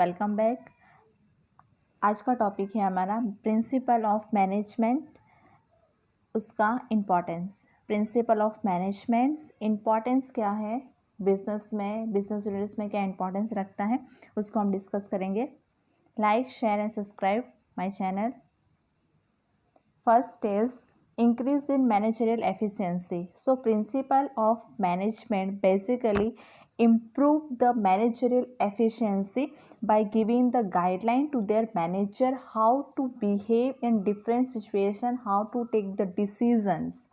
Welcome back. आज का topic है हमारा प्रिंसिपल ऑफ मैनेजमेंट, उसका importance. Principal of management importance क्या है, बिजनेस में, बिजनेस यूनिट्स में क्या इम्पोर्टेंस रखता है, उसको हम डिस्कस करेंगे। Like, share and subscribe my channel. First is increase in managerial efficiency. So principle of management basically improve the managerial efficiency by giving the guideline to their manager how to behave in different situation, how to take the decisions.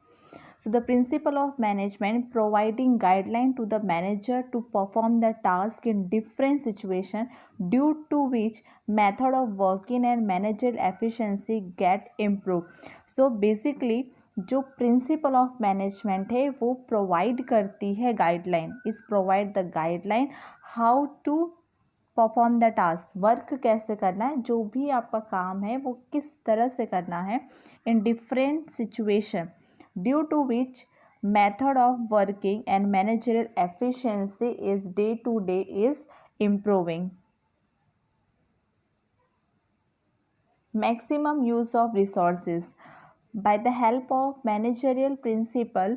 So the principle of management providing guideline to the manager to perform the task in different situation, due to which method of working and managerial efficiency get improved. So basically जो principle of management है वो provide करती है guideline, इस provide the guideline how to perform the task, work कैसे करना है, जो भी आपका काम है वो किस तरह से करना है in different situation, due to which method of working and managerial efficiency is day to day is improving. Maximum use of resources. By the help of managerial principle,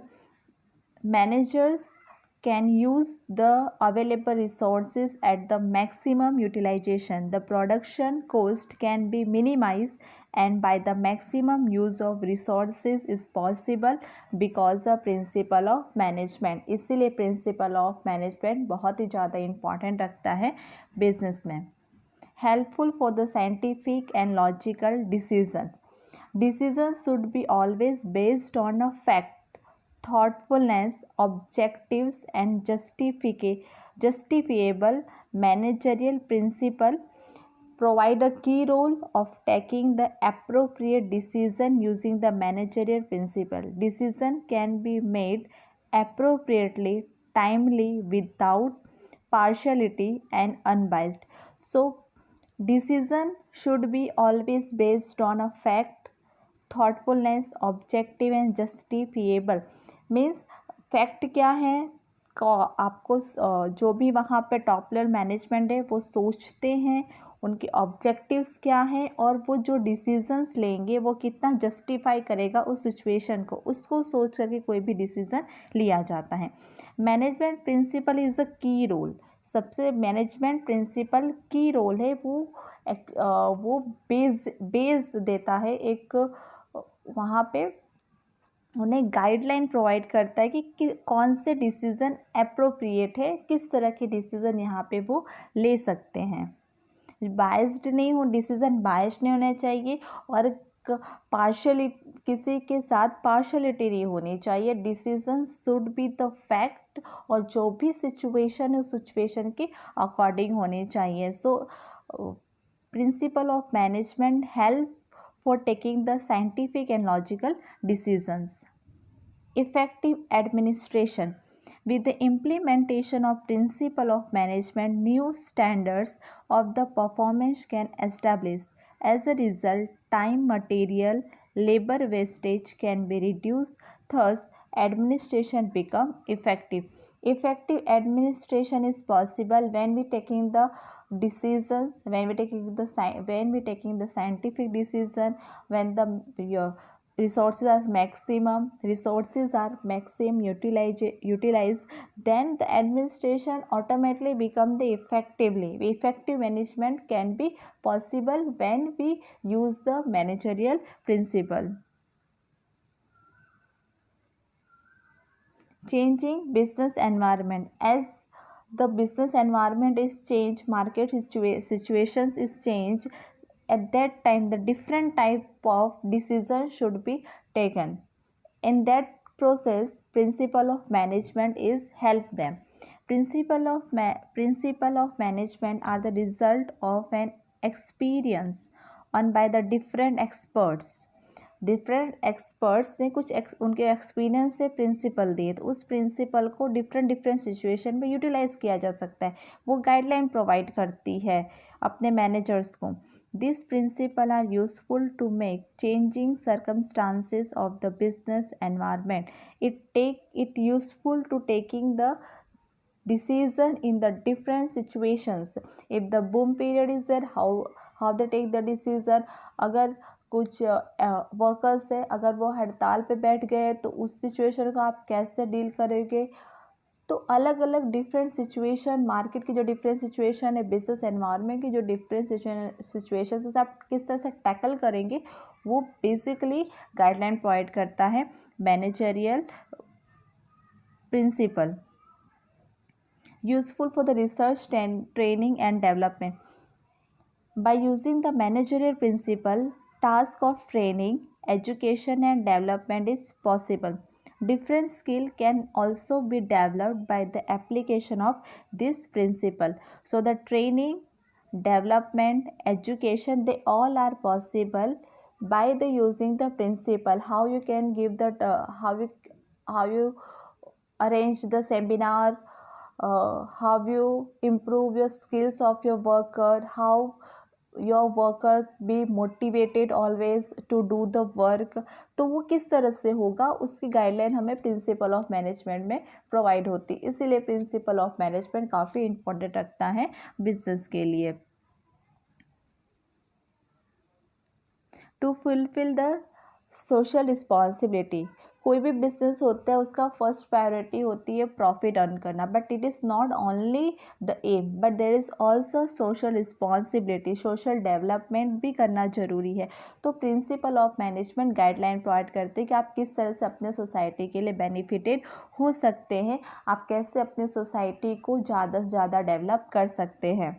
managers can use the available resources at the maximum utilization. The production cost can be minimized, and by the maximum use of resources is possible because of principle of management. इसीलिए principle of management बहुत ही ज़्यादा important रखता है business में. Helpful for the scientific and logical decision. Decisions should be always based on a fact, thoughtfulness, objectives, and justifiable. Managerial principle provide a key role of taking the appropriate decision using the managerial principle. Decision can be made appropriately, timely, without partiality, and unbiased. So decision should be always based on a fact, thoughtfulness, objective and justifiable. Means fact क्या है, आपको जो भी वहाँ पे top level management है वो सोचते हैं, उनके ऑब्जेक्टिव्स क्या हैं, और वो जो डिसीजंस लेंगे वो कितना जस्टिफाई करेगा उस सिचुएशन को, उसको सोच करके कोई भी डिसीज़न लिया जाता है. मैनेजमेंट प्रिंसिपल इज़ अ की रोल. सबसे मैनेजमेंट प्रिंसिपल की रोल है, वो बेस देता है, एक वहाँ पे उन्हें गाइडलाइन प्रोवाइड करता है कि कौन से डिसीज़न अप्रोप्रिएट है, किस तरह के डिसीज़न यहाँ पे वो ले सकते हैं. बायस्ड नहीं हो, डिसीज़न बायस्ड नहीं होना चाहिए, और पार्शली किसी के साथ पार्शलिटी नहीं होनी चाहिए. Decision should be the fact, और जो भी सिचुएशन है उस सिचुएशन के अकॉर्डिंग होनी चाहिए. So principle of management help for taking the scientific and logical decisions. Effective administration. With the implementation of principle of management, new standards of the performance can establish. As a result, time, material, labor wastage can be reduced. Thus, administration become effective. Effective administration is possible when we taking the decisions, when we taking the scientific decision, when the resources are maximum utilized, then the administration automatically become the effective management can be possible when we use the managerial principle. Changing business environment. As the business environment is changed, market situations is changed, at that time the different type of decision should be taken. In that process, principle of management is help them. Principle of management are the result of an experience on by the different experts. Different experts ने कुछ उनके experience से principal दिए, तो उस principal को different situation में utilise किया जा सकता है. वो गाइडलाइन प्रोवाइड करती है अपने मैनेजर्स को. This principle are useful to make changing circumstances of the business environment. It useful to taking the decision in the different situations. If the boom period is there, how they take the decision. अगर कुछ workers है, अगर वो हड़ताल पे बैठ गए तो उस सिचुएशन को आप कैसे डील करोगे. तो अलग अलग डिफरेंट सिचुएशन, मार्केट की जो डिफरेंट सिचुएशन है, बिजनेस एनवायरनमेंट की जो डिफरेंट सिचुएशन उसे आप किस तरह से टैकल करेंगे, वो बेसिकली गाइडलाइन प्रोवाइड करता है managerial principle. Useful for the research, training and development. By using the managerial principle, task of training, education and development is possible. Different skill can also be developed by the application of this principle. So the training, development, education, they all are possible by the using the principle. How you can give that, how you arrange the seminar, how you improve your skills of your worker, how your worker be motivated always to do the work. तो वो किस तरह से होगा, उसकी guideline हमें principle of management में provide होती. इसीलिए प्रिंसिपल ऑफ मैनेजमेंट काफ़ी इम्पोर्टेंट रखता है बिजनेस के लिए. To fulfil the social responsibility. कोई भी बिजनेस होता है उसका फर्स्ट प्रायोरिटी होती है प्रॉफिट अर्न करना, but it is not only the aim, but there is also social responsibility. Social development भी करना ज़रूरी है. तो principle of management guideline provide करते हैं कि आप किस तरह से अपने सोसाइटी के लिए बेनिफिटेड हो सकते हैं, आप कैसे अपने सोसाइटी को ज़्यादा से ज़्यादा डेवलप कर सकते हैं.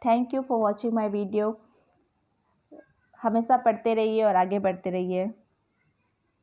Thank you for watching my video. हमेशा पढ़ते रहिए और आगे बढ़ते रहिए.